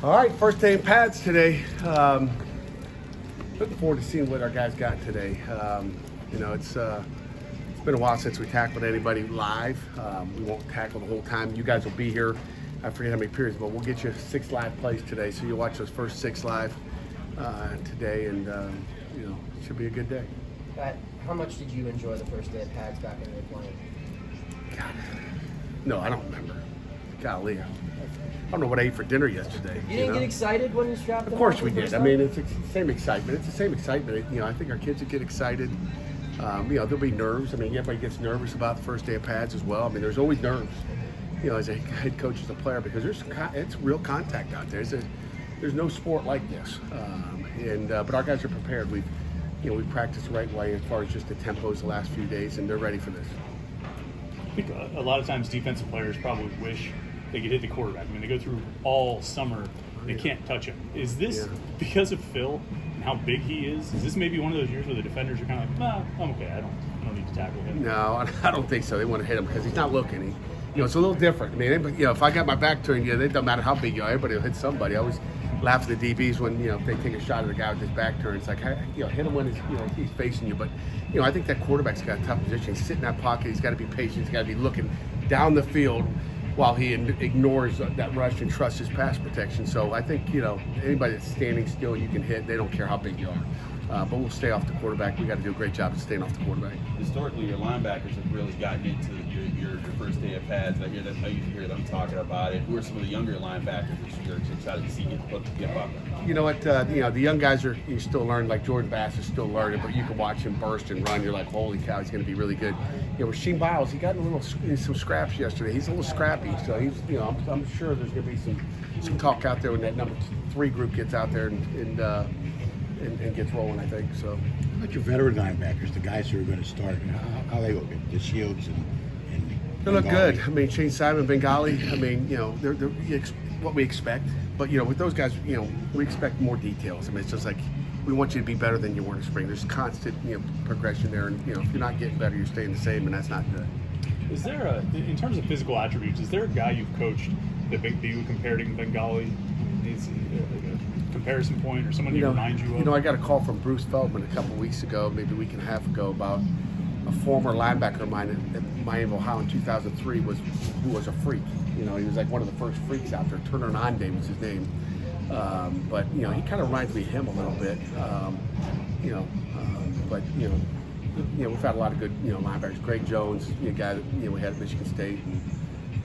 All right, first day in pads today. Looking forward to seeing what our guys got today. It's been a while since we tackled anybody live. We won't tackle the whole time. You guys will be here. I forget how many periods, but we'll get you 6 live plays today. So you'll watch those first 6 live today, and it should be a good day. Pat, how much did you enjoy the first day of pads back when you were playing? God, no, I don't remember. Golly, I don't know what I ate for dinner yesterday. You didn't get excited when you strapped them? Of course we did. I mean, it's the same excitement. It's the same excitement. I think our kids would get excited. There'll be nerves. I mean, everybody gets nervous about the first day of pads as well. I mean, there's always nerves, as a head coach, as a player, because it's real contact out there. There's no sport like this. But our guys are prepared. We've practiced the right way as far as just the tempos the last few days, and they're ready for this. I think a lot of times defensive players probably wish they could hit the quarterback. I mean, they go through all summer, they can't touch him. Is this because of Phil and how big he is? Is this maybe one of those years where the defenders are kind of like, nah, I'm okay, I don't need to tackle him? No, I don't think so. They want to hit him because he's not looking. It's a little different. I mean, if I got my back to him, it doesn't matter how big you are, everybody will hit somebody. I always laugh at the DBs when, if they take a shot at a guy with his back turned. It's like, hit him when he's facing you. But, I think that quarterback's got a tough position. He's sitting in that pocket. He's got to be patient. He's got to be looking down the field while he ignores that rush and trusts his pass protection. So I think, anybody that's standing still, you can hit. They don't care how big you are. But we'll stay off the quarterback. We got to do a great job of staying off the quarterback. Historically, your linebackers have really gotten into your first day of pads. I used to hear them talking about it. Who are some of the younger linebackers that you're excited to see get up? You know what? The young guys you still learning. Like Jordan Bass is still learning, but you can watch him burst and run. You're like, holy cow, he's going to be really good. Rasheem Biles, he got some scraps yesterday. He's a little scrappy, so he's I'm sure there's going to be some talk out there when that number 3 group gets out there and gets rolling, I think. So, how about your veteran linebackers, the guys who are going to start? How they look at the Shields and they look good. I mean, Shane Simon, Bengali. I mean, they're what we expect. But with those guys, we expect more details. I mean, it's just like we want you to be better than you were in the spring. There's constant progression there, and if you're not getting better, you're staying the same, and that's not good. Is there in terms of physical attributes, is there a guy you've coached that you would compare to Bengali? Is like a comparison point or someone he reminds you of? I got a call from Bruce Feldman a couple weeks ago, maybe a week and a half ago, about a former linebacker of mine at Miami, Ohio in 2003 who was a freak. He was like one of the first freaks out there. Turner Nande was his name. But he kind of reminds me of him a little bit. We've had a lot of good linebackers. Greg Jones, a guy that we had at Michigan State,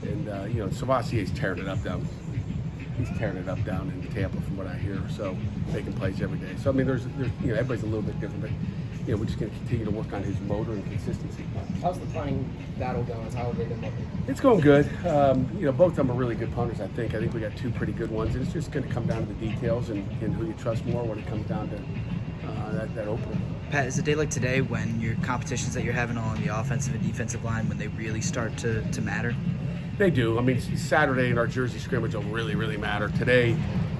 and Savasier's tearing it up down. He's tearing it up down in Tampa, from what I hear. So making plays every day. So I mean, there's everybody's a little bit different, but we're just going to continue to work on his motor and consistency. How's the punting battle going? How have they been looking? It's going good. Both of them are really good punters, I think. I think we got 2 pretty good ones, and it's just going to come down to the details and who you trust more when it comes down to that opener. Pat, is a day like today when your competitions that you're having on the offensive and defensive line, when they really start to matter? They do. I mean, Saturday in our Jersey scrimmage will really, really matter. Today,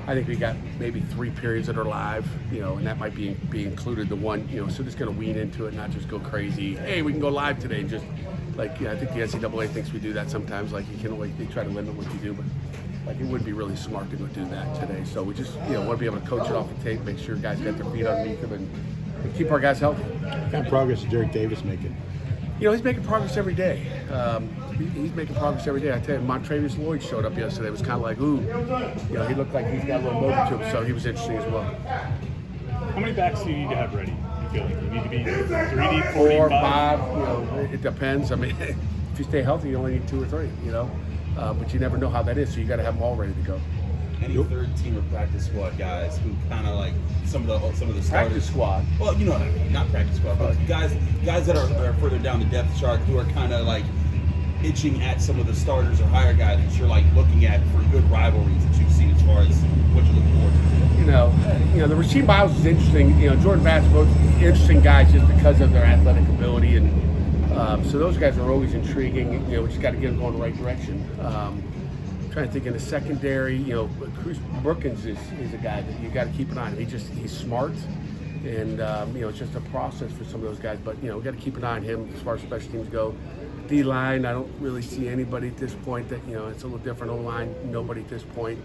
I think we got maybe 3 periods that are live, and that might be included the one, so just going to wean into it, not just go crazy. Hey, we can go live today. Just like, I think the NCAA thinks we do that sometimes. Like, they try to limit what you do, but like it would be really smart to go do that today. So we just, want to be able to coach it off the tape, make sure guys got their feet underneath them, and keep our guys healthy. What kind of progress is Derek Davis making? He's making progress every day. He's making progress every day. I tell you, Montravius Lloyd showed up yesterday. It was kind of like, ooh, he looked like he's got a little motor to him, so he was interesting as well. How many backs do you need to have ready? You feel like you need to be 3 deep, 4, 5. It depends. I mean, if you stay healthy, you only need 2 or 3. But you never know how that is, so you got to have them all ready to go. Any third team or practice squad guys who kind of like some of the starters. Practice squad. Well, not practice squad, but guys that are further down the depth chart who are kind of like itching at some of the starters or higher guys that you're like looking at for good rivalries that you've seen as far as what you're looking forward to. The Rasheem Biles is interesting. Jordan Bass, both interesting guys just because of their athletic ability, and so those guys are always intriguing. We just got to get them going the right direction. Trying to think in the secondary, Chris Brookins is a guy that you got to keep an eye on. He's smart, and it's just a process for some of those guys. But we got to keep an eye on him as far as special teams go. D-line, I don't really see anybody at this point that, it's a little different. O-line, nobody at this point.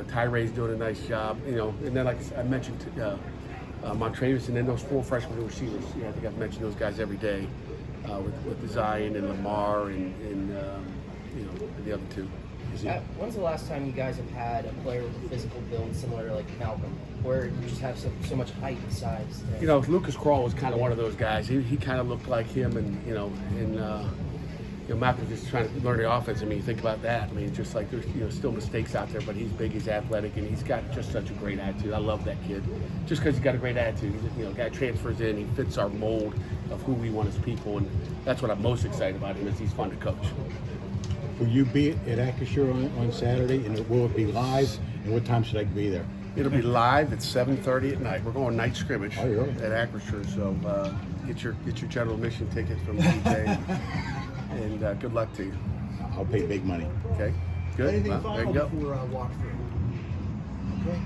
Tyray's doing a nice job. And then like I mentioned, Montravis, and then those 4 freshman receivers. I think I've mentioned those guys every day with Zion and Lamar and the other 2. When's the last time you guys have had a player with a physical build similar to like Malcolm, where you just have so much height and size? Lucas Crawl was kind of one of those guys. He kind of looked like him, and Malcolm's just trying to learn the offense. I mean, you think about that. I mean, just like there's still mistakes out there, but he's big, he's athletic, and he's got just such a great attitude. I love that kid, just because he's got a great attitude. Guy transfers in, he fits our mold of who we want as people, and that's what I'm most excited about him. Is he's fun to coach. Will you be at Acrisure on Saturday, and will it be live? And what time should I be there? It'll be live at 7:30 at night. We're going night scrimmage Oh, really? at Acrisure, so get your general admission ticket from DJ, and good luck to you. I'll pay big money. Okay, good. Anything Well, there you final go. before walkthrough? Okay.